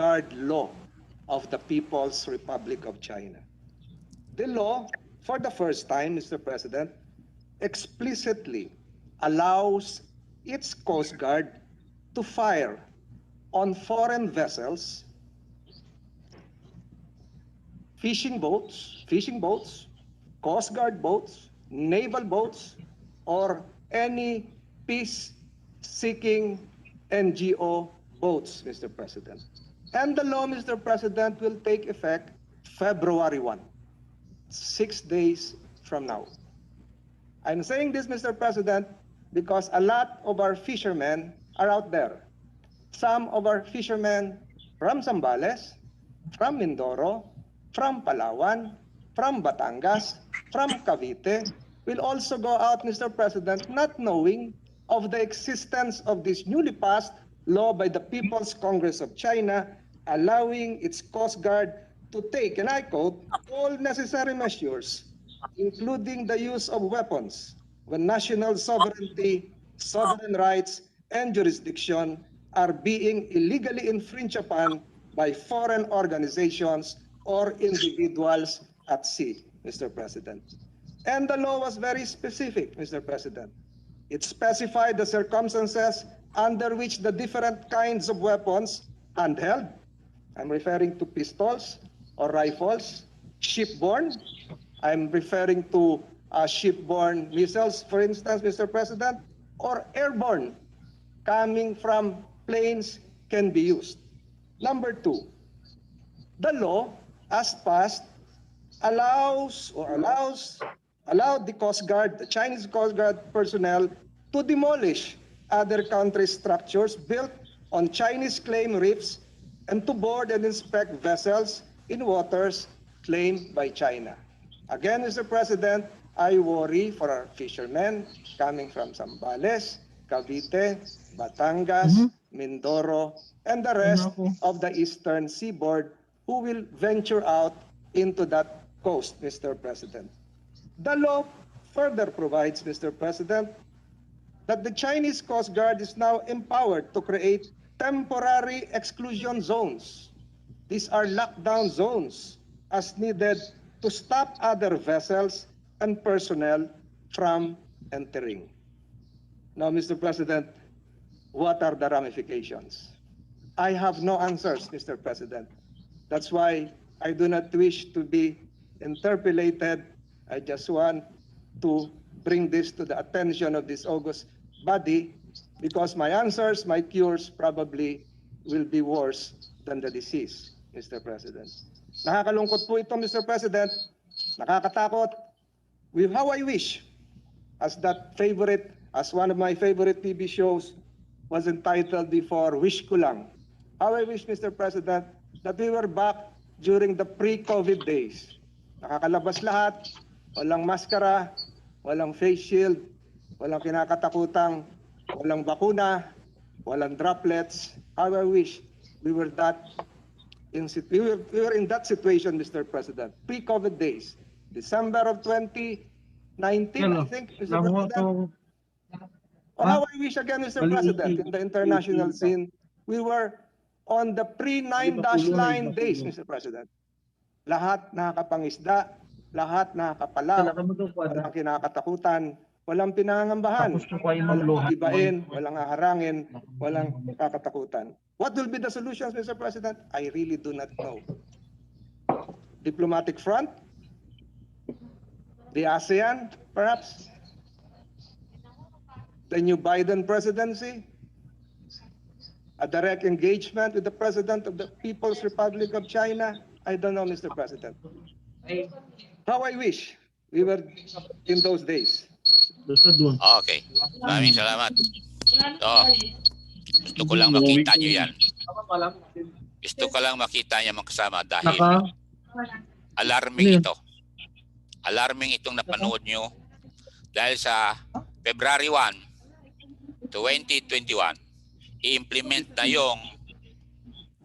Guard law of the People's Republic of China. The law, for the first time, Mr. President, explicitly allows its Coast Guard to fire on foreign vessels, fishing boats, Coast Guard boats, naval boats, or any peace-seeking NGO boats, Mr. President. And the law, Mr. President, will take effect February 1, 6 days from now. I'm saying this, Mr. President, because a lot of our fishermen are out there. Some of our fishermen from Zambales, from Mindoro, from Palawan, from Batangas, from Cavite, will also go out, Mr. President, not knowing of the existence of this newly passed law by the People's Congress of China, allowing its Coast Guard to take, and I quote, all necessary measures, including the use of weapons, when national sovereignty, sovereign rights, and jurisdiction are being illegally infringed upon by foreign organizations or individuals at sea, Mr. President. And the law was very specific, Mr. President. It specified the circumstances under which the different kinds of weapons, handheld, I'm referring to pistols or rifles, shipborne, I'm referring to shipborne missiles, for instance, Mr. President, or airborne, coming from planes, can be used. Number two, the law, as passed, allowed the Coast Guard, the Chinese Coast Guard personnel, to demolish other countries' structures built on Chinese claim reefs and to board and inspect vessels in waters claimed by China. Again, Mr. President, I worry for our fishermen coming from Zambales, Cavite, Batangas, Mindoro, and the rest of the eastern seaboard who will venture out into that coast, Mr. President. The law further provides, Mr. President, that the Chinese Coast Guard is now empowered to create temporary exclusion zones. These are lockdown zones as needed to stop other vessels and personnel from entering. Now, Mr. President, what are the ramifications? I have no answers, Mr. President. That's why I do not wish to be interpolated. I just want to bring this to the attention of this august body because my answers, my cures probably will be worse than the disease, Mr. President. Nakakalungkot po ito, Mr. President. Nakakatakot. How I wish, as one of my favorite TV shows was entitled before, Wish Ko Lang. How I wish, Mr. President, that we were back during the pre-COVID days. Nakakalabas lahat, walang maskara, walang face shield, walang kinakatakutang, walang bakuna, walang droplets. How I wish we were in that situation, Mr. President. Pre-COVID days, December of 2019, I think, Mr. President. Or how I wish again, Mr. President, in the international scene, we were on the pre-9-line days, Mr. President. Lahat nakakapangisda, lahat nakakapalaw, walang kinakatakutan, walang pinangangambahan, walang ibain, walang haharangin, walang kakatakutan. What will be the solutions, Mr. President? I really do not know. Diplomatic front? The ASEAN, perhaps? The new Biden presidency? A direct engagement with the President of the People's Republic of China? I don't know, Mr. President. How I wish we were in those days. Okay. Maraming salamat. Gusto ko lang makita nyo yan. Gusto ko lang makita niya magkasama dahil alarming ito. Alarming itong napanood nyo dahil sa February 1, 2021, i-implement na yung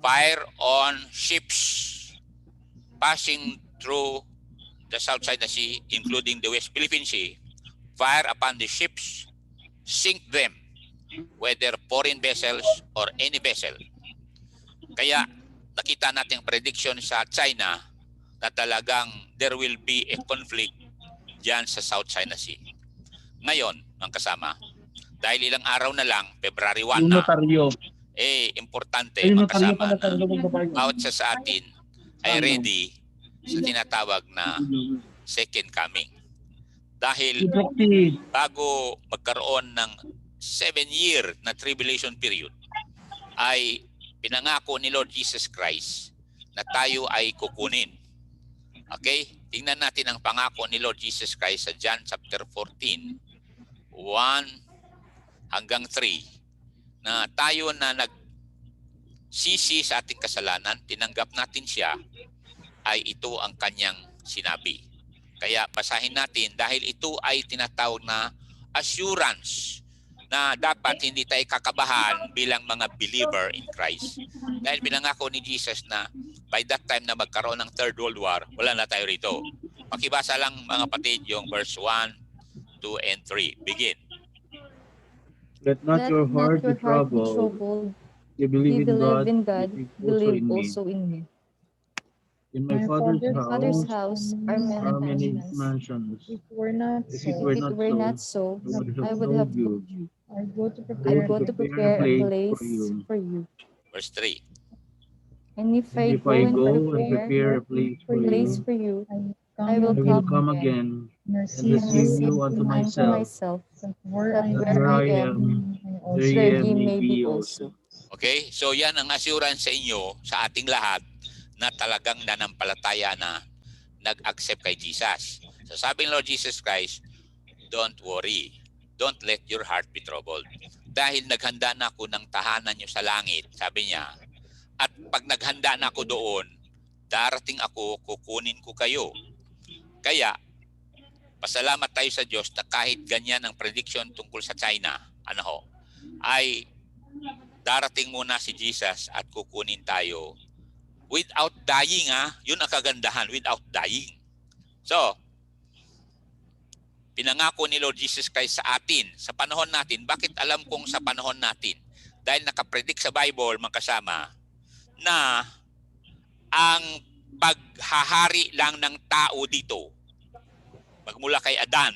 fire on ships passing through the South China Sea, including the West Philippine Sea. Fire upon the ships, sink them, whether foreign vessels or any vessel. Kaya nakita natin prediction sa China na talagang there will be a conflict diyan sa South China Sea. Ngayon, ang kasama, dahil ilang araw na lang, February 1 na, importante mga kasama na bawat isa sa atin ay ready sa tinatawag na second coming. Dahil bago magkaroon ng 7-year na tribulation period, ay pinangako ni Lord Jesus Christ na tayo ay kukunin. Okay? Tingnan natin ang pangako ni Lord Jesus Christ sa John chapter 14, 1 hanggang 3, na tayo na nagsisi sa ating kasalanan, tinanggap natin siya, ay ito ang kanyang sinabi. Kaya basahin natin dahil ito ay tinatawag na assurance na dapat hindi tayo kakabahan bilang mga believer in Christ. Dahil pinangako ni Jesus na by that time na magkaroon ng Third World War, wala na tayo rito. Pakibasa lang mga kapatid yung verse 1, 2, and 3. Begin. Let not your heart be troubled. You believe in God, believe also in me. In my Father's house are many mansions. If it were not so, I would have told you. I go to prepare a place for you. Verse 3. And if I go and prepare a place for you, I will come again and receive you unto myself, that where I am, there ye may be also. Okay? So yan ang assurance sa inyo, sa ating lahat, na talagang nanampalataya na nag-accept kay Jesus. So sabi ng Lord Jesus Christ, don't worry. Don't let your heart be troubled. Dahil naghanda na ako ng tahanan nyo sa langit, sabi niya, at pag naghanda na ako doon, darating ako, kukunin ko kayo. Kaya, pasalamat tayo sa Diyos na kahit ganyan ang prediction tungkol sa China, ay darating muna si Jesus at kukunin tayo without dying, yun ang kagandahan, without dying. So, pinangako ni Lord Jesus Christ sa atin, sa panahon natin. Bakit alam kong sa panahon natin? Dahil nakapredict sa Bible, mga kasama, na ang paghahari lang ng tao dito, magmula kay Adan,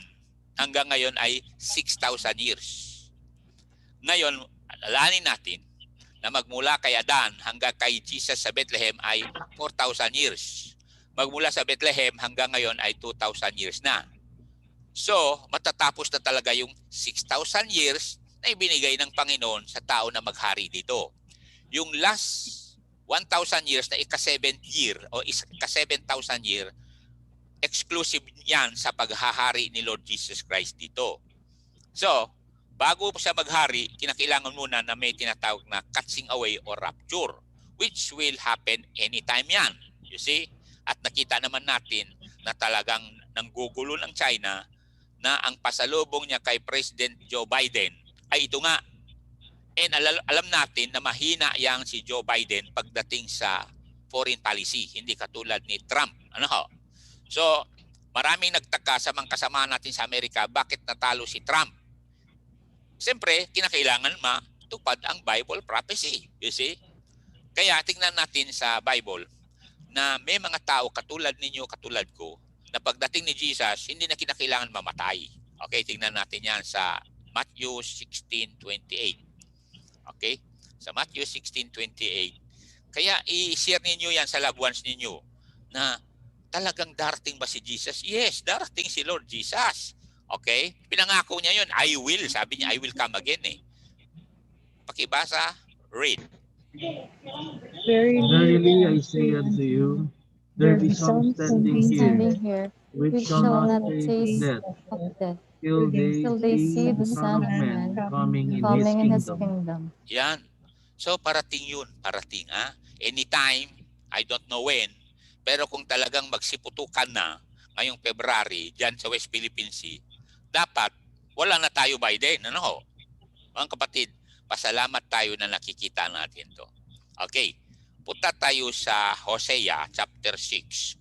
hanggang ngayon ay 6,000 years. Ngayon, alalahanin natin, na magmula kay Adan hanggang kay Jesus sa Bethlehem ay 4,000 years. Magmula sa Bethlehem hanggang ngayon ay 2,000 years na. So, matatapos na talaga yung 6,000 years na ibinigay ng Panginoon sa tao na maghari dito. Yung last 1,000 years na ika-7th year o ika-7,000 year, exclusive yan sa paghahari ni Lord Jesus Christ dito. So, bago siya maghari, kinakailangan muna na may tinatawag na catching away or rapture, which will happen anytime yan. You see? At nakita naman natin na talagang nanggugulo ng China na ang pasalubong niya kay President Joe Biden ay ito nga. And alam natin na mahina yang si Joe Biden pagdating sa foreign policy, hindi katulad ni Trump. So, maraming nagtaka sa mga kasama natin sa Amerika, bakit natalo si Trump? Siyempre, kinakailangan matupad ang Bible prophecy. You see? Kaya tingnan natin sa Bible na may mga tao katulad ninyo, katulad ko, na pagdating ni Jesus, hindi na kinakailangan mamatay. Okay, tingnan natin yan sa Matthew 16:28. Okay? Sa Matthew 16:28. Kaya i-share ninyo yan sa loved ones ninyo na talagang darating ba si Jesus? Yes, darating si Lord Jesus. Okay? Pinangako niya yun. I will. Sabi niya, I will come again Pakibasa, read. Verily I say unto you, there be some standing here, which shall not taste death, till they see the Son of Man coming in his kingdom. Yan. So parating yun. Parating, anytime, I don't know when, pero kung talagang magsiputukan na ngayong February, dyan sa West Philippine Sea, dapat wala na tayo by then. Mga kapatid, pasalamat tayo na nakikita natin to. Okay, punta tayo sa Hosea chapter 6,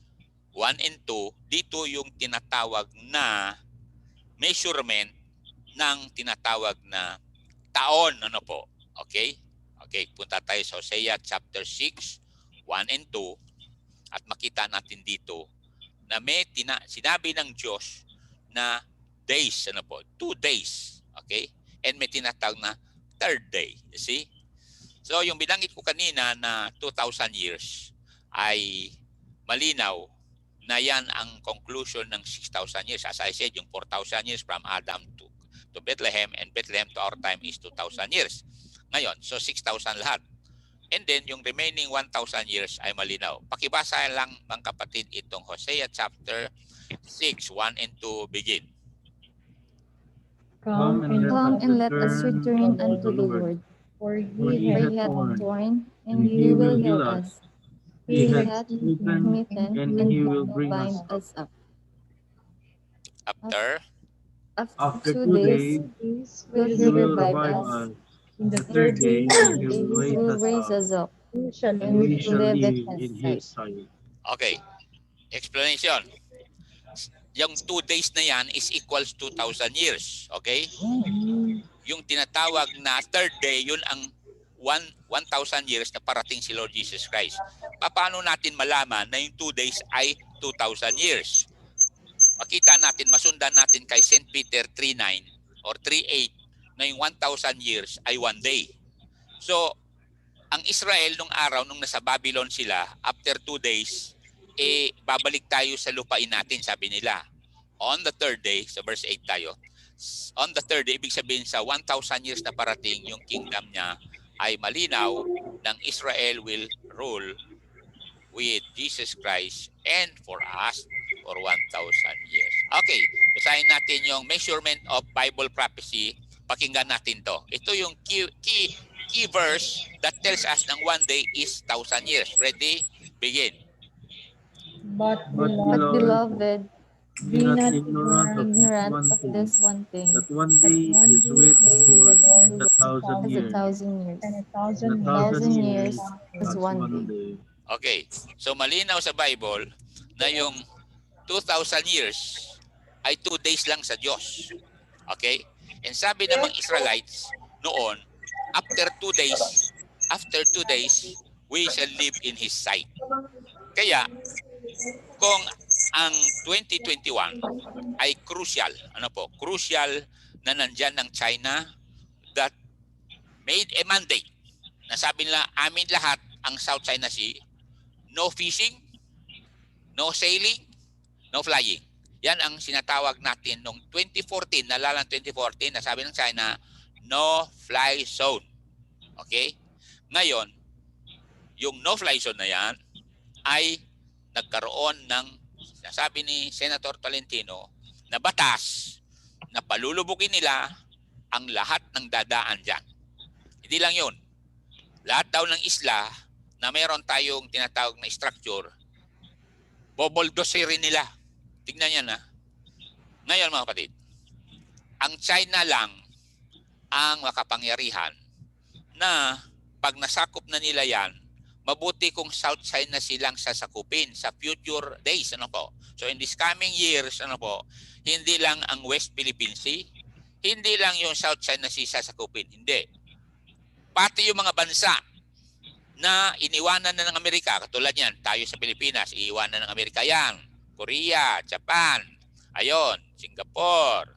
1 and 2. Dito yung tinatawag na measurement ng tinatawag na taon. Okay? Okay, punta tayo sa Hosea chapter 6, 1 and 2, at makita natin dito na may sinabi ng Diyos na days, 2 days. Okay? And may tinatawag na third day. You see? So yung binanggit ko kanina na 2,000 years ay malinaw na yan ang conclusion ng 6,000 years. As I said, yung 4,000 years from Adam to Bethlehem, and Bethlehem to our time is 2,000 years. Ngayon, so 6,000 lahat. And then yung remaining 1,000 years ay malinaw. Pakibasa lang mga kapatid itong Hosea chapter 6, 1 and 2 begin. Come and let us return unto the Lord. For he hath torn, and he will heal us. He hath smitten, and he will bind us up. After After 2 days, he will revive us. In the third day, he will raise us up, and we shall live in his sight. Okay. Explanation. Yung 2 days na yan is equals 2,000 years. Okay? Yung tinatawag na third day, yun ang 1,000 years na parating si Lord Jesus Christ. Paano natin malaman na yung 2 days ay 2,000 years? Makita natin, masundan natin kay St. Peter 3:9 or 3:8 na yung 1,000 years ay 1 day. So, ang Israel nung araw, nung nasa Babylon sila, after 2 days, babalik tayo sa lupain natin, sabi nila. On the third day, sa verse 8 tayo, on the third day, ibig sabihin sa 1,000 years na parating, yung kingdom niya ay malinaw ng Israel will rule with Jesus Christ and for us for 1,000 years. Okay, basahin natin yung measurement of Bible prophecy. Pakinggan natin to. Ito yung key verse that tells us ng 1 day is 1,000 years. Ready? Begin. But beloved, be not ignorant of this one thing, that 1 day is with the Lord as 1,000 years, and 1,000 years is 1 day. Okay, so malinaw sa Bible na yung 2,000 years ay 2 days lang sa Diyos. Okay? And sabi ng mga Israelites noon, after 2 days, we shall live in His sight. Kaya, kung ang 2021 ay crucial, crucial na nandyan ng China that made a mandate na sabi nila, amin lahat ang South China Sea, no fishing, no sailing, no flying. Yan ang sinatawag natin noong 2014, nalala ng 2014 na sabi ng China, no fly zone. Okay? Ngayon, yung no fly zone na yan ay nagkaroon ng, sabi ni Senator Tolentino, na batas na palulubugin nila ang lahat ng dadaan dyan. Hindi lang yun. Lahat daw ng isla na mayroon tayong tinatawag na structure, boboldoserin nila. Tignan yan ha. Ngayon mga kapatid, ang China lang ang makapangyarihan na pag nasakop na nila yan, mabuti kung South China silang sasakupin sa future days. So in this coming years, hindi lang ang West Philippine Sea, hindi lang yung South China Sea sasakupin. Hindi. Pati yung mga bansa na iniwanan na ng Amerika, katulad yan, tayo sa Pilipinas, iiwanan ng Amerika yan. Korea, Japan, Singapore,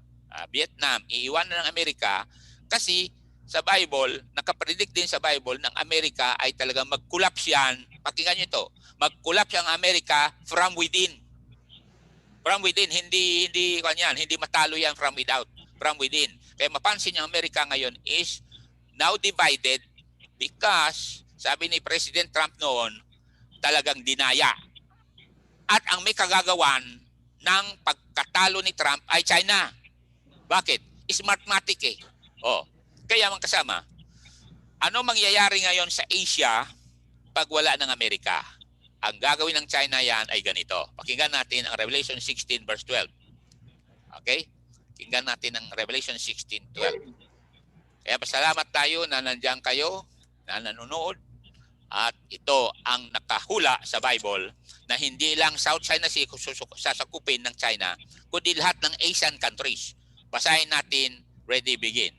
Vietnam, iiwanan ng Amerika kasi sa Bible, nakapredict din sa Bible ng Amerika ay talagang mag-collapse yan. Pakinggan nyo ito. Mag-collapse ang Amerika from within. From within, hindi matalo yan from without. From within. Kaya mapansin yung Amerika ngayon is now divided because, sabi ni President Trump noon, talagang dinaya. At ang may kagagawan ng pagkatalo ni Trump ay China. Bakit? Smartmatic eh. Kaya mga kasama, ano mangyayari ngayon sa Asia pag wala ng Amerika? Ang gagawin ng China yan ay ganito. Pakinggan natin ang Revelation 16 verse 12. Okay? Pakinggan natin ang Revelation 16:12. Kaya pasalamat tayo na nandiyan kayo, na nanonood. At ito ang nakahula sa Bible na hindi lang South China Sea sasakupin ng China, kundi lahat ng Asian countries. Basahin natin, ready, begin.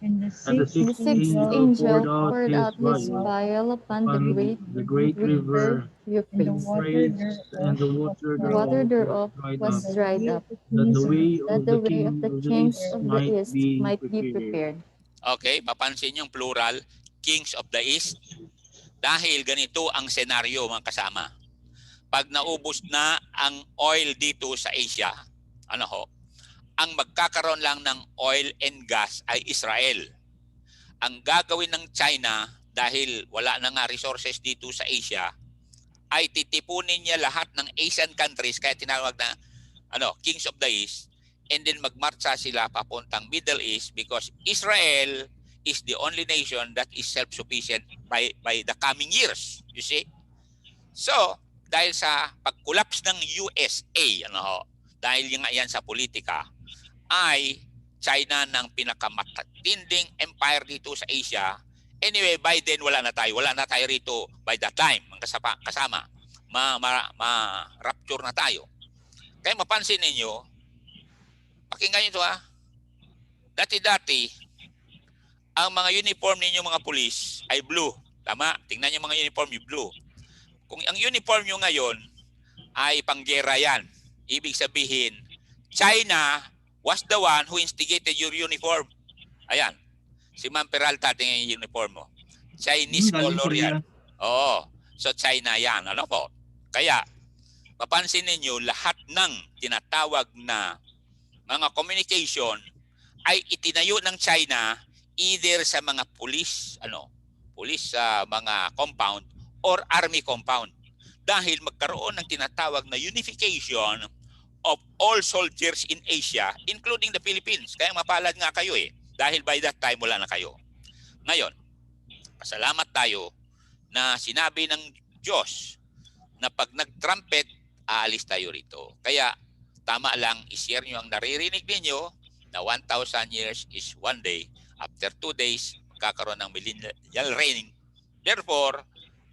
And the And the sixth sixth The sixth angel angel poured out poured his out his vial vial upon the upon great the great river river and the Euphrates. water Euphrates, and the thereof water The water thereof was thereof dried and up, was the dried way up, of the that the kings of the way that of the the way of king the of the kings east of the might east be might be prepared. prepared. Okay, papansin yung plural, kings of the east. Dahil ganito ang senaryo mga kasama. Pag naubos na ang oil dito sa Asia, ano ho, ang magkakaroon lang ng oil and gas ay Israel. Ang gagawin ng China, dahil wala na nga resources dito sa Asia, ay titipunin niya lahat ng Asian countries, kaya tinawag na kings of the east, and then magmarcha sila papuntang Middle East because Israel is the only nation that is self-sufficient by the coming years. You see? So, dahil sa pag-collapse ng USA, dahil nga yan sa politika, ay China ng pinakamatinding empire dito sa Asia. Anyway, by then wala na tayo rito by that time, kasama. Ma-rapture na tayo. Kaya mapansin ninyo, pakinggan nyo ito dati-dati, ang mga uniform ninyo mga pulis ay blue. Tama? Tingnan nyo mga uniform yung blue. Kung ang uniform nyo ngayon ay panggera yan, ibig sabihin, China was the one who instigated your uniform. Ayan. Si Ma'am Peralta, tingnan yung uniform mo. Chinese color yan. Oo. So China yan. Ano po? Kaya, mapansin ninyo, lahat ng tinatawag na mga communication ay itinayo ng China either sa mga police sa mga compound or army compound. Dahil magkaroon ng tinatawag na unification of all soldiers in Asia, including the Philippines. Kaya mapalad nga kayo dahil by that time wala na kayo. Ngayon, pasalamat tayo na sinabi ng Diyos na pag nag-trumpet, aalis tayo rito. Kaya tama lang, i-share nyo ang naririnig ninyo na 1,000 years is one day. After 2 days, magkakaroon ng millennial reign. Therefore,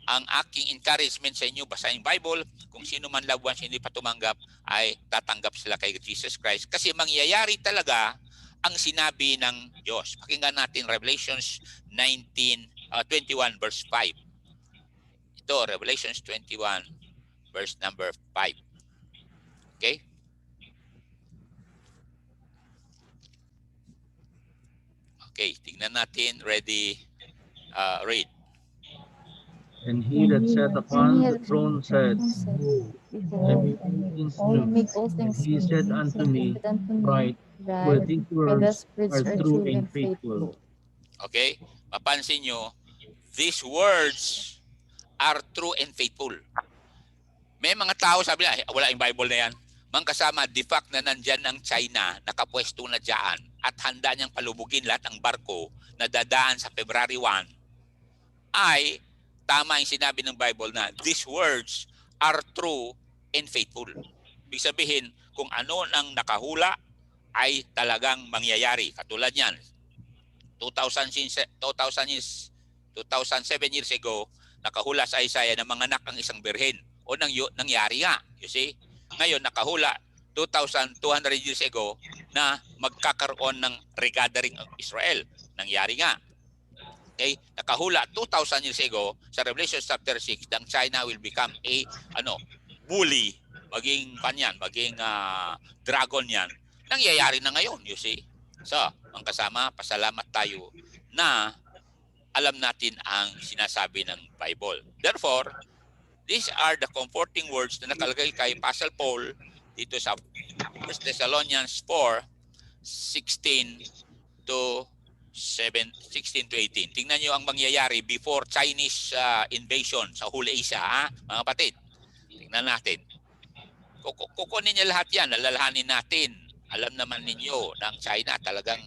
ang aking encouragement sa inyo, basahin Bible. Kung sino man loved ones hindi pa tumanggap, ay tatanggap sila kay Jesus Christ. Kasi mangyayari talaga ang sinabi ng Diyos. Pakinggan natin Revelations 21 verse 5. Ito, Revelations 21 verse number 5. Okay? Okay, tingnan natin. Ready? Read. And he that sat upon the throne said, Behold, I make all things He new. said unto me, Right, for these words words are true and faithful. Okay? Mapansin nyo, these words are true and faithful. May mga tao sabi na, wala yung Bible na yan. Mga kasama, the fact na nandyan ang China, nakapwesto na dyan, at handa niyang palubugin lahat ng barko na dadaan sa February 1, ay tama yung sinabi ng Bible na these words are true and faithful. Ibig sabihin, kung ano nang nakahula ay talagang mangyayari. Katulad yan, 2007 years ago, nakahula sa Isaiah na manganak ang isang birhen. O nangyari nga, you see? Ngayon, nakahula 2,200 years ago na magkakaroon ng regathering of Israel. Nangyari nga. Okay? Nakahula 2,000 years ago sa Revelation chapter 6 ng China will become a bully, maging dragon yan. Nangyayari na ngayon, you see. So, ang kasama, pasalamat tayo na alam natin ang sinasabi ng Bible. Therefore, these are the comforting words na nakalagay kay Apostle Paul dito sa 1 Thessalonians 4:16 to 18. Tingnan nyo ang mangyayari before Chinese invasion sa whole Asia, mga kapatid. Tingnan natin. Kukunin niya lahat yan, alalahanin natin. Alam naman ninyo na ang China talagang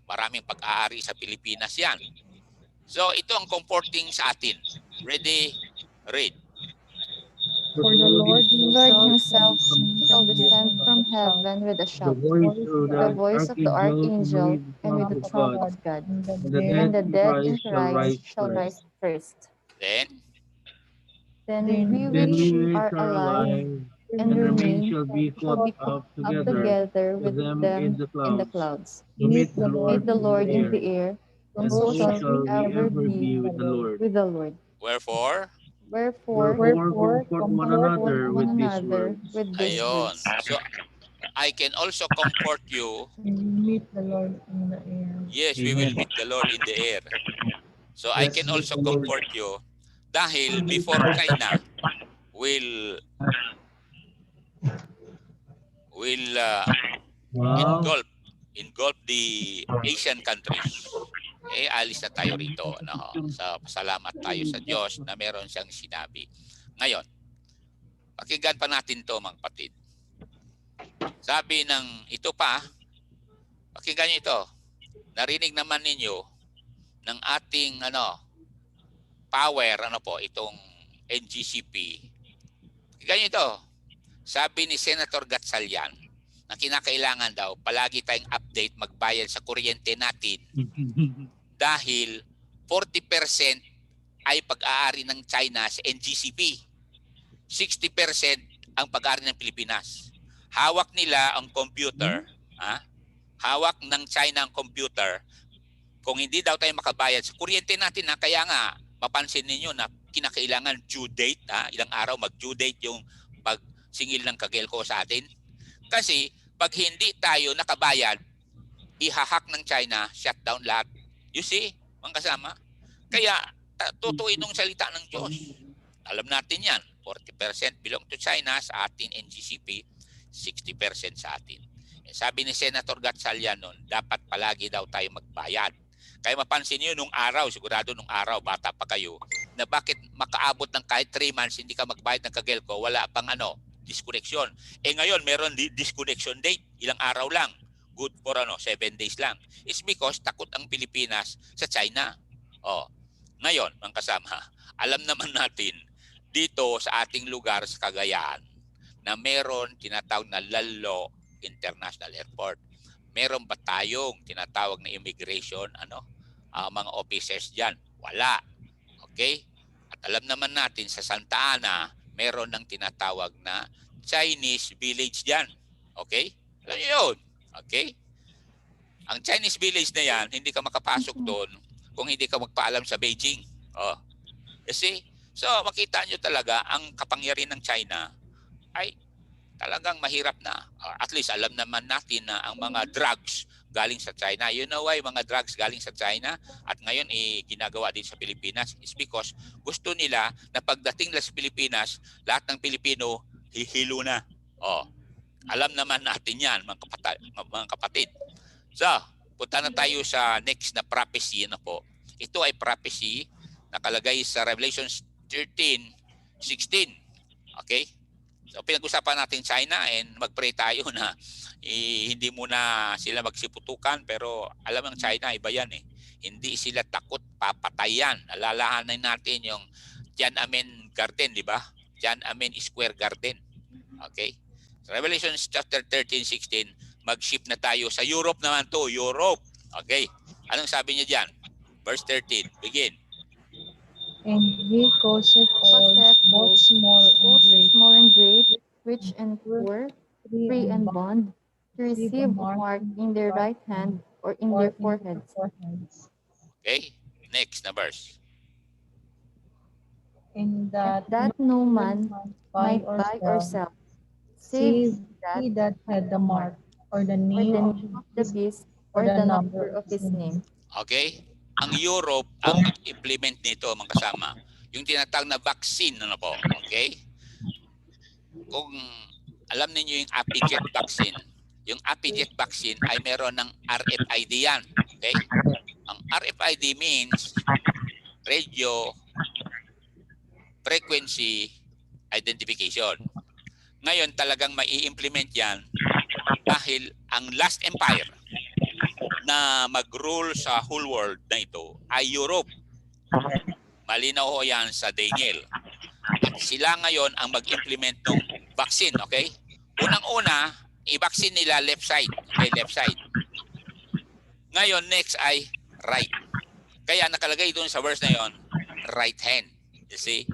maraming pag-aari sa Pilipinas yan. So ito ang comforting sa atin. Ready? Read. For the Lord himself shall descend from heaven with a shout, the voice of the archangel, and with the trump of God, and the dead in Christ shall rise first. Then Then we which are alive and remain shall be shall caught be caught up up together together with with them them in the in the clouds, clouds. to meet the Meet Lord the in Lord the in air, the air, and so so shall shall we we ever ever be be with the Lord. with the Lord. Wherefore, Wherefore, Comfort one another one with these another words. with these ayon. words. So, I can also comfort you. Meet the Lord in the air. Yes, we will Amen. meet the Lord in the air. So, I Let's can meet also the Lord. comfort you dahil before China will Wow. engulf the Asian countries. Alis na tayo rito. No? So, pasalamat tayo sa Diyos na meron siyang sinabi. Ngayon, pakinggan pa natin to mga kapatid. Sabi ng ito pa, pakinggan niyo ito. Narinig naman ninyo ng ating power, itong NGCP. Pakinggan niyo ito. Sabi ni Senator Gatchalian na kinakailangan daw palagi tayong update magbayad sa kuryente natin dahil 40% ay pag-aari ng China sa NGCP. 60% ang pag-aari ng Pilipinas. Hawak nila ang computer. Hawak ng China ang computer. Kung hindi daw tayo makabayad sa kuryente natin, kaya nga mapansin ninyo na kinakailangan due date, ilang araw mag-due date yung pagsingil ng Cogelco sa atin. Kasi pag hindi tayo nakabayad, ihahak ng China, shutdown lahat. You see, mga kasama? Kaya tutuin ng salita ng Diyos. Alam natin yan. 40% belong to China, sa atin NGCP, 60% sa atin. Sabi ni Senator Gatchalian noon, dapat palagi daw tayo magbayad. Kaya mapansin niyo nung araw, sigurado nung araw, bata pa kayo, na bakit makaabot ng kahit 3 months hindi ka magbayad ng Cogelco, wala pang disconnection. Ngayon meron disconnection date, ilang araw lang. Good for 7 days lang. It's because takot ang Pilipinas sa China. Ngayon, mga kasama, alam naman natin dito sa ating lugar sa Cagayan na meron tinatawag na Lalo International Airport. Meron ba tayong tinatawag na immigration, mga officers diyan? Wala. Okay? At alam naman natin sa Santa Ana, meron ng tinatawag na Chinese village diyan. Okay? Alam niyo 'yun? Okay? Ang Chinese village na 'yan, hindi ka makapasok doon kung hindi ka magpaalam sa Beijing. You see? So, makita nyo talaga ang kapangyarihan ng China ay talagang mahirap na. At least alam naman natin na ang mga drugs galing sa China. You know why mga drugs galing sa China at ngayon ginagawa din sa Pilipinas is because gusto nila na pagdating nila sa Pilipinas, lahat ng Pilipino hihilo na. Alam naman natin yan, mga kapatid. So, punta na tayo sa next na prophecy. Ito ay prophecy nakalagay sa Revelation 13:16. Okay? So pinag-usapan natin China and mag-pray tayo na hindi muna sila magsiputukan, pero alam ng China iba yan . Hindi sila takot papatayan. Alalahanin natin yung Tiananmen Garden, di ba? Tiananmen Square Garden. Okay? So, Revelation chapter 13:16, mag-shift na tayo sa Europe naman to, Europe. Okay? Anong sabi niya diyan? Verse 13, begin. And he causeth all, both small and great, rich and poor, free free and bond, bond, to receive a mark in their right hand or in their foreheads. Okay? Next na verse. And That no man might buy or sell, save he that had the mark, or the name of the beast, or the number of his name. Okay? Ang Europe, ang mag-implement nito, mga kasama, yung tinatawag na vaccine, okay? Kung alam niyo yung ApiJet vaccine, yung ApiJet vaccine ay meron ng RFID yan, okay? Ang RFID means radio frequency identification. Ngayon talagang mai-implement yan dahil ang last empire na mag-rule sa whole world na ito ay Europe. Malinaw ho yan sa Daniel. At sila ngayon ang mag-implement ng vaccine, okay? Unang-una, i-vaccine nila left side. Okay, left side. Ngayon, next ay right. Kaya nakalagay doon sa verse na yon, right hand. You see?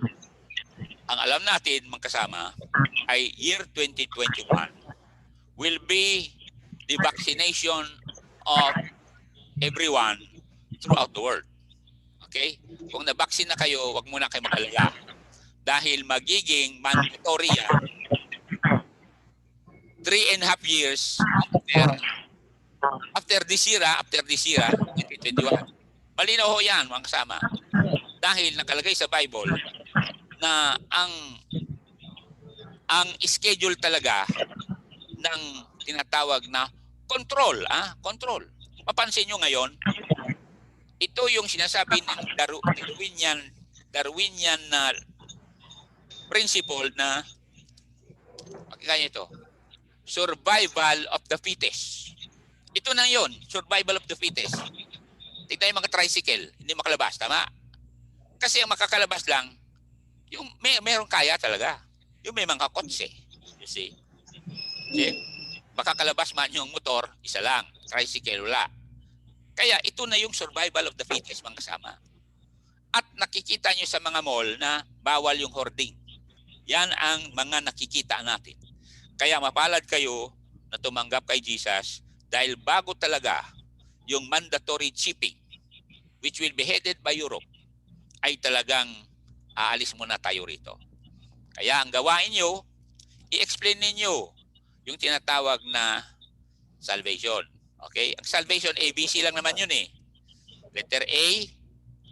Ang alam natin, mga kasama, ay year 2021 will be the vaccination of everyone throughout the world. Okay? Kung na-vaccine na kayo, wag muna kayo mag-alala. Dahil magiging mandatory yan 3.5 years after this year, 2021. Malinaw ho yan, mga kasama. Dahil nakalagay sa Bible na ang schedule talaga ng tinatawag na control, control. Mapansin nyo ngayon, ito yung sinasabi ng Darwinian na principle na kaya ito, survival of the fittest. Ito na yon, survival of the fittest. Tignan yung mga tricycle, hindi makalabas, tama? Kasi ang makakalabas lang, yung mayroong kaya talaga. Yung may mga kotse, you see. Makakalabas man yung motor, isa lang, tricycle, wala. Kaya ito na yung survival of the fittest, mga kasama. At nakikita nyo sa mga mall na bawal yung hoarding. Yan ang mga nakikita natin. Kaya mapalad kayo na tumanggap kay Jesus dahil bago talaga yung mandatory chipping which will be headed by Europe ay talagang aalis muna tayo rito. Kaya ang gawain nyo, i-explain ninyo yung tinatawag na salvation. Okay? Ang salvation, ABC lang naman yun eh. Letter A,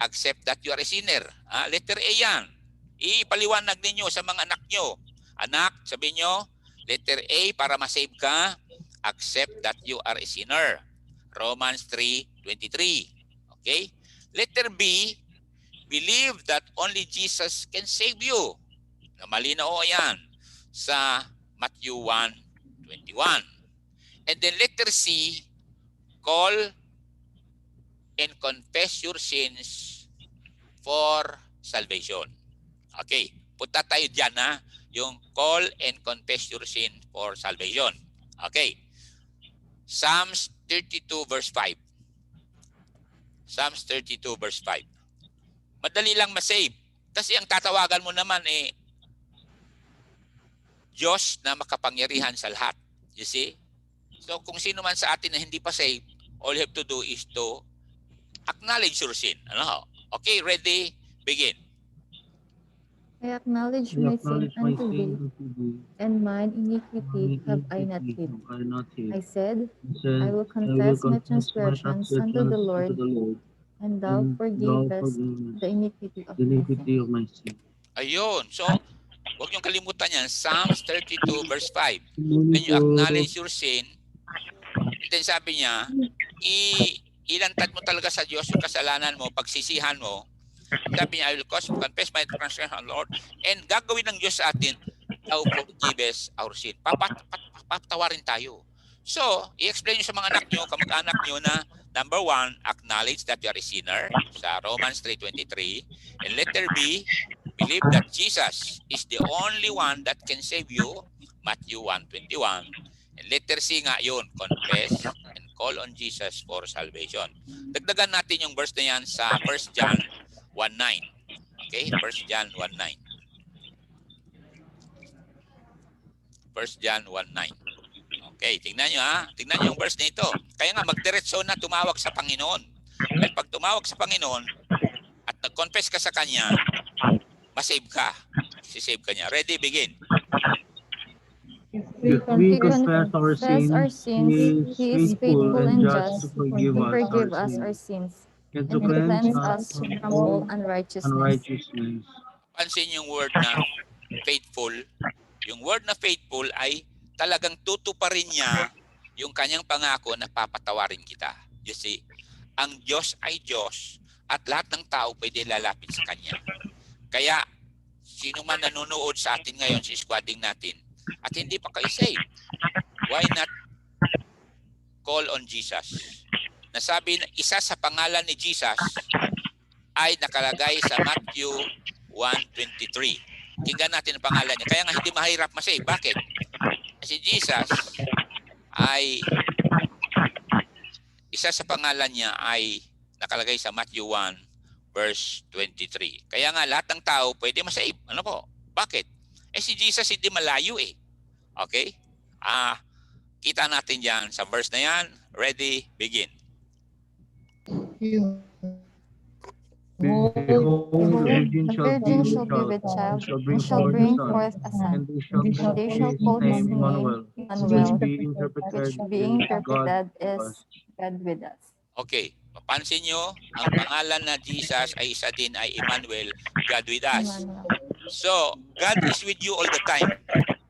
accept that you are a sinner. Letter A yan. Ipaliwanag ninyo sa mga anak nyo. Anak, sabihin nyo, letter A, para masave ka, accept that you are a sinner. Romans 3:23. Okay? Letter B, believe that only Jesus can save you. Malinaw yan sa Matthew 1:21. And then letter C, call and confess your sins for salvation. Okay, punta tayo dyan yung call and confess your sin for salvation. Okay, Psalms 32 verse 5. Psalms 32 verse 5. Madali lang masave. Kasi ang tatawagan mo naman Diyos na makapangyarihan sa lahat. You see? So kung sino man sa atin na hindi pa saved, all you have to do is to acknowledge your sin. Okay, ready? Begin. I acknowledge my sin unto thee, and mine iniquity have I not hid. I said, I will confess my transgressions unto the Lord, and thou forgivest the iniquity of my sin. Ayun. So, huwag niyong kalimutan yan. Psalms 32 verse 5. When you acknowledge your sin, then sabi niya, ilantad mo talaga sa Diyos yung kasalanan mo, pagsisihan mo. Sabi niya, I will confess my transgression, Lord. And gagawin ng Diyos sa atin, thou forgivest our sin. Papatawarin tayo. So, i-explain niyo sa mga anak niyo, kamag-anak niyo na, number 1, acknowledge that you are a sinner sa Romans 3:23. And letter B, believe that Jesus is the only one that can save you, Matthew 1:21. And letter C nga yun, confess and call on Jesus for salvation. Dagdagan natin yung verse na yan sa 1 John 1:9. Okay, 1 John 1:9. 1 John 1:9. Okay, tingnan nyo Tingnan nyo yung verse na ito. Kaya nga magdiretso na tumawag sa Panginoon. Dahil pag tumawag sa Panginoon at nag-confess ka sa Kanya, masave ka. Sisave ka niya. Ready, begin. If we confess our Our sins, sins, He is faithful and just to forgive forgive us us our sins, and and to to cleanse cleanse us us from from all all unrighteousness. unrighteousness. Pansin yung word na faithful. Yung word na faithful ay talagang tutuparin niya yung kanyang pangako na papatawarin kita. You see, ang Diyos ay Diyos at lahat ng tao pwede lalapit sa Kanya. Kaya, sino man nanonood sa atin ngayon, sa squadding natin, at hindi pa kayo saved, why not call on Jesus? Nasabi na isa sa pangalan ni Jesus ay nakalagay sa Matthew 1:23. Tingnan natin ang pangalan niya. Kaya nga hindi mahirap masave. Bakit? Kasi Jesus ay isa sa pangalan niya ay nakalagay sa Matthew 1 verse 23. Kaya nga lahat ng tao pwede masave. Ano po? Bakit? Eh si Jesus hindi malayo eh. Okay? Kita natin yan sa verse na yan. Ready? Begin. Behold, a virgin A shall be virgin shall with be with child, child, and shall bring forth a son, and they shall and they shall call call his his name Emmanuel, name which Emmanuel, being interpreted which being is interpreted God with us. is God with us. Okay. Mapansin nyo, ang pangalan na Jesus ay isa din ay Emmanuel, God with us. Emmanuel. So, God is with you all the time.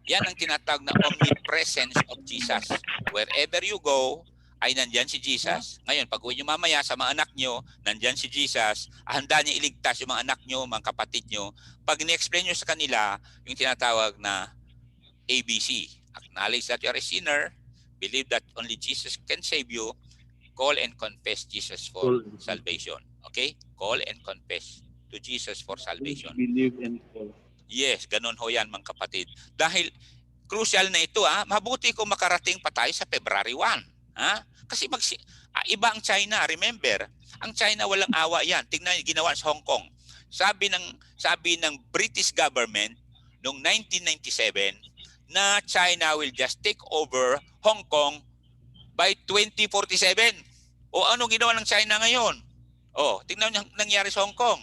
Yan ang tinatawag na omnipresence of Jesus. Wherever you go, ay nandyan si Jesus. Ngayon, pag uwi nyo mamaya sa mga anak nyo, nandyan si Jesus, handa niya iligtas yung mga anak nyo, mga kapatid nyo. Pag ni-explain nyo sa kanila, yung tinatawag na ABC, acknowledge that you are a sinner, believe that only Jesus can save you, call and confess Jesus for salvation. Okay? Call and confess to Jesus for salvation. Believe and call. Yes, ganun ho yan mga kapatid. Dahil crucial na ito, mabuti kung makarating pa tayo sa February 1. Kasi iba ang China. Remember, ang China walang awa yan. Tingnan yung ginawa sa Hong Kong. Sabi ng British government noong 1997 na China will just take over Hong Kong by 2047. O anong ginawa ng China ngayon? Tingnan niyo nangyari sa Hong Kong.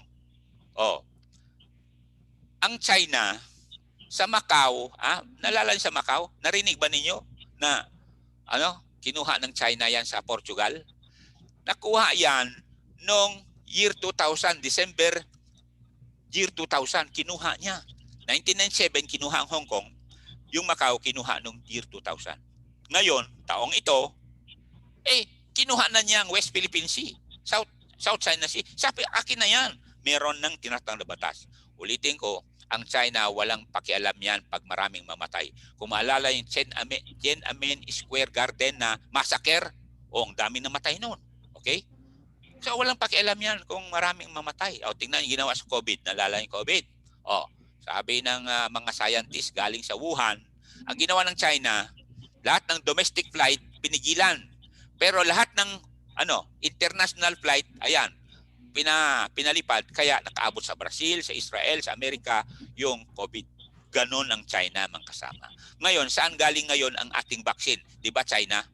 Ang China sa Macau, nalala niyo sa Macau? Narinig ba ninyo na kinuha ng China yan sa Portugal? Nakuha yan noong year 2000, December year 2000, kinuha niya. 1997, kinuha ang Hong Kong. Yung Macau, kinuha noong year 2000. Ngayon, taong ito, kinuha na niya ang West Philippine Sea, South China Sea. Sabi, akin na yan. Meron ng tinatawag na batas. Ulitin ko, ang China walang pakialam yan pag maraming mamatay. Kung maalala yung Tiananmen Square Garden na massacre, ang dami namatay noon. Okay? So walang pakialam yan kung maraming mamatay. Tingnan yung ginawa sa COVID. Nalala yung COVID. Sabi ng mga scientists galing sa Wuhan, ang ginawa ng China, lahat ng domestic flight pinigilan. Pero lahat ng international flight, ayan, pinalipad, kaya nakaabot sa Brazil, sa Israel, sa Amerika yung COVID. Ganon ang China, mga kasama. Ngayon, saan galing ngayon ang ating vaccine? Di ba China?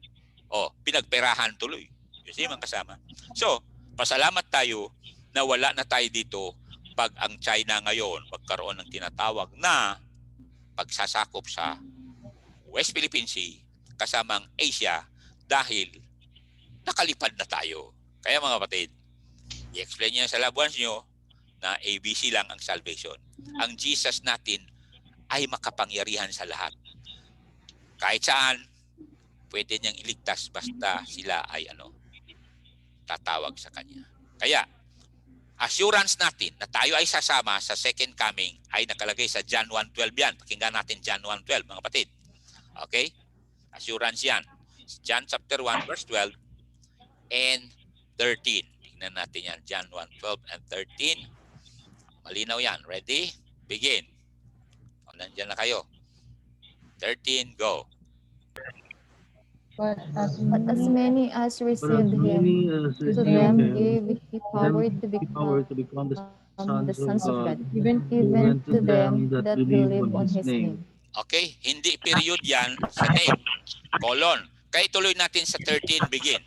Pinagperahan tuloy. You see, mga kasama. So, pasalamat tayo na wala na tayo dito pag ang China ngayon magkaroon ng tinatawag na pagsasakop sa West Philippine Sea kasamang Asia dahil nakalipad na tayo. Kaya mga kapatid, i-explain niyo sa loved ones nyo na ABC lang ang salvation. Ang Jesus natin ay makapangyarihan sa lahat. Kahit saan, pwede niyang iligtas basta sila ay tatawag sa Kanya. Kaya, assurance natin na tayo ay sasama sa second coming ay nakalagay sa John 1:12 yan. Pakinggan natin John 1:12, mga kapatid. Okay? Assurance yan. John chapter 1 verse 12 and 13. Tingnan natin yan. John 1:12 and 13. Malinaw yan. Ready? Begin. Nandiyan na kayo. 13, go. But as many as received him, to them gave he power to become the sons of God, even to them that believe on his name. Okay? Hindi period yan sa name. Colon. Kaya tuloy natin sa 13, begin.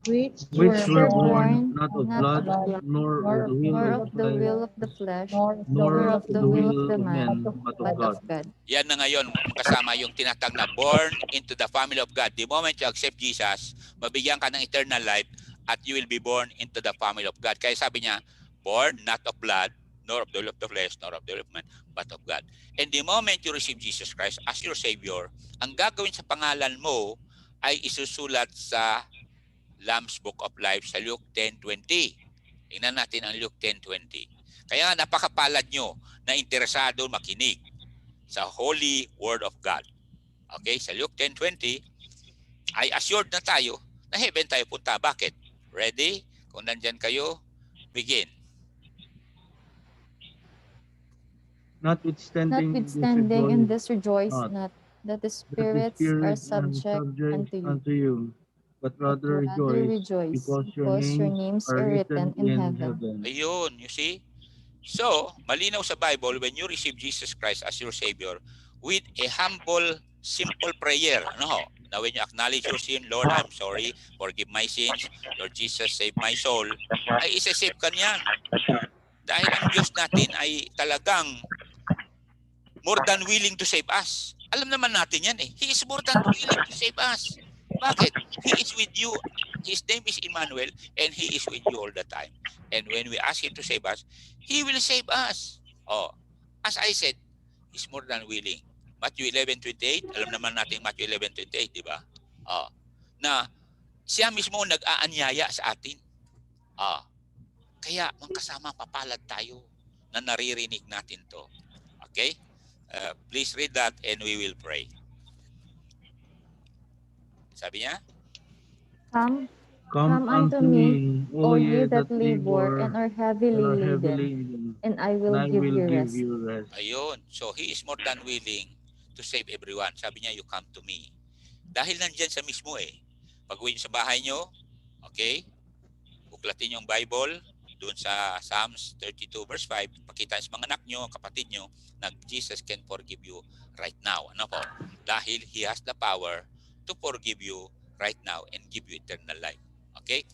Which were born not of blood, nor of the will of the flesh, nor of the will of man, but of God. Yan na ngayon kasama yung tinatag na born into the family of God. The moment you accept Jesus, mabigyan ka ng eternal life at you will be born into the family of God. Kaya sabi niya, born not of blood, nor of the will of the flesh, nor of the will of man, but of God. And the moment you receive Jesus Christ as your Savior, ang gagawin sa pangalan mo ay isusulat sa Lamb's Book of Life sa Luke 10:20. Tingnan natin ang Luke 10:20. Kaya napakapalad nyo na interesado makinig sa Holy Word of God. Okay, sa Luke 10:20 ay assured na tayo na heaven tayo punta. Bakit? Ready? Kung nandyan kayo, begin. Notwithstanding in this rejoice not, that the spirits are subject unto you. But rather rejoice because your names are written in heaven. Ayun, you see? So, malinaw sa Bible, when you receive Jesus Christ as your Savior, with a humble, simple prayer, ano ho? Now, when you acknowledge your sin, Lord, I'm sorry, forgive my sins, Lord Jesus, save my soul, ay isa-save ka niyan. Dahil ang Diyos natin ay talagang more than willing to save us. Alam naman natin yan eh. He is more than willing to save us. Bakit? He is with you. His name is Emmanuel, and He is with you all the time. And when we ask Him to save us, He will save us. Oh, as I said, He's more than willing. Matthew 11:28, alam naman natin Matthew 11:28, di ba? Oh, na siya mismo nag-aanyaya sa atin. Kaya mga kasama, papalad tayo na naririnig natin to. Okay? Please read that and we will pray. Sabi niya? Come unto me, O ye that labor and are heavily laden, and I will give you rest. Ayun. So, He is more than willing to save everyone. Sabi niya, you come to me. Dahil nandyan sa mismo eh. Pag-uwi niyo sa bahay niyo, okay? Buklatin niyo ang Bible, doon sa Psalms 32 verse 5, pakita sa mga anak niyo, kapatid niyo, na Jesus can forgive you right now. Ano po? Dahil He has the power to forgive you right now and give you eternal life. Okay?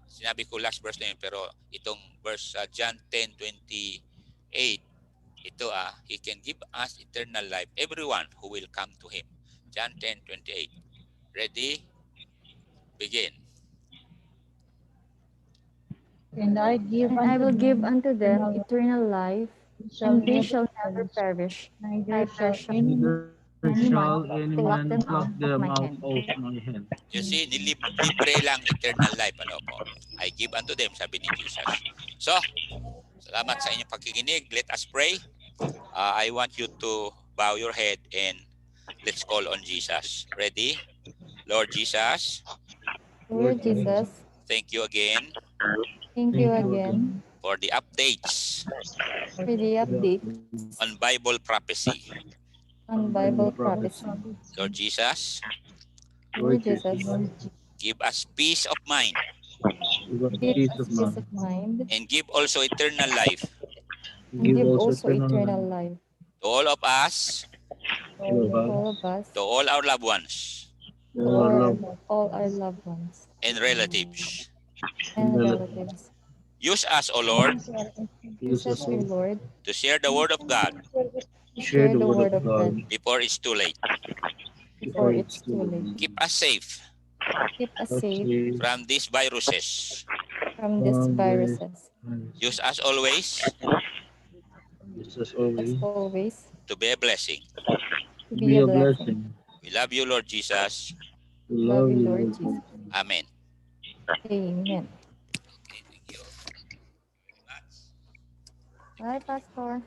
Sinabi ko last verse na yun, pero itong verse John 10:28, ito He can give us eternal life, everyone who will come to Him. John 10:28. Ready? Begin. And I will give unto them eternal life, and they shall never perish, neither Shall any pluck man them pluck out of them my out hand. of my hand. You see, libre lang eternal life. Ano po? I give unto them, sabi ni Jesus. So, salamat sa inyong pakikinig. Let us pray. I want you to bow your head and let's call on Jesus. Ready? Lord Jesus, Lord Jesus, thank you again thank you again for the updates for the update on Bible prophecy. on Bible prophecy. Lord Jesus, Lord Jesus, give us peace of mind give us peace of mind, and give also eternal life and give also eternal life to all of us, to all of us, to all our loved ones to all our loved ones and relatives. and relatives. Use us, O Lord, Use us, O Lord, to share the word of God to share the word of God before it's too late. before it's too late. Keep us safe Keep us safe from these viruses. from these viruses. Use us always As always, to be a blessing. to be a blessing. We love you, Lord Jesus. Love you, Lord Jesus. Amen. Amen. Okay, thank you. Bye, Pastor.